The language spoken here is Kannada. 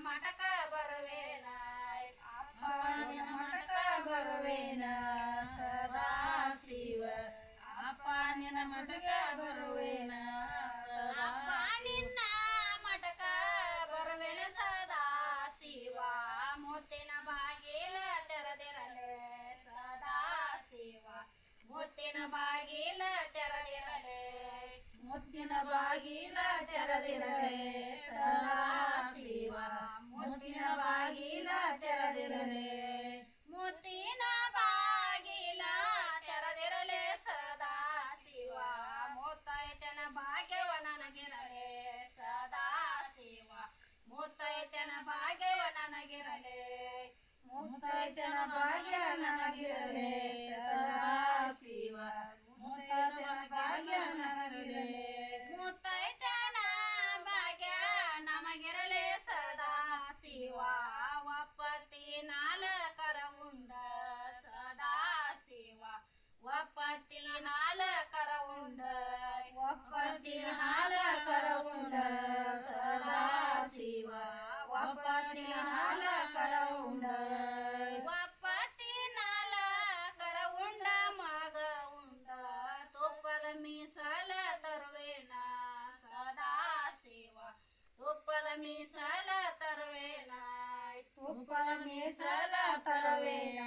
ಮಠಕ ಬರುವೇನ ಅಪ್ಪ ನಿನ್ನ ಮಠಕ ಬರುವೇನ ಸದಾ ಶಿವ ಅಪ್ಪ ನಿನ್ನ ಮಠಕ ಬರುವೇನ ಅಪ್ಪ ನಿನ್ನ ಮಠಕ ಬರುವೇನ ಸದಾ ಶಿವ ಮುತ್ತಿನ ಬಾಗಿಲ ತೆರೆದಿರಲೆ ಸದಾ ಶಿವ ಮುತ್ತಿನ ಬಾಗಿಲ ತೆರೆದಿರಲೆ ಮುತ್ತಿನ ಬಾಗಿಲ ತೆರೆದಿರಲೆ ಸದಾ ಶಿವ ಮುತ್ತಿನ ಬಾಗಿಲ ತೆರೆದಿರಲೆ ಮುತ್ತಿನ ಬಾಗಿಲ ತೆರೆದಿರಲೆ ಸದಾ ಶಿವ ಮುತ್ತೈತನ ಭಾಗ್ಯವ ನನಗಿರಲೆ ಸದಾ ಶಿವ ಮುತ್ತೈತನ ಭಾಗ್ಯವ ನನಗಿರಲೆ ಮುತ್ತೈತನ ಭಾಗ್ಯ ನನಗಿರಲೆ ಸದಾ ಶಿವ ಮುತ್ತೈತನ ಭಾಗ್ಯ ನನಗಿರಲೆ ಮುತ್ತೈತನ ಭಾಗ್ಯ ನಮಗಿರಲೆ ಸದಾ ಶಿವ ಒಪ್ಪತ್ತಿ ನಾಲ್ಕರ ಉಂಡ ಸದಾ ಶಿವ ಒಪ್ಪತ್ತಿ ನಾಲ್ಕರ ಉಂಡ ಒಪ್ಪತ್ತಿ ನಾಲ್ಕರ ಉಂಡ ಸದಾ ಶಿವ ಒಪ್ಪತ್ತಿ ನಾಲ್ಕರ ಉಂಡ ಒಪ್ಪತ್ತಿ ನಾಲ್ಕರ ಉಂಡ ಮಗ ಉಂಡ ತುಪ್ಪದ ಮೀಸಲ ತರುವೇನ ಸದಾ ಶಿವ ತುಪ್ಪದ ಮೀಸಲ ತರುವೇನ ತುಪ್ಪದ ಮೀಸಲ ತರುವೇನ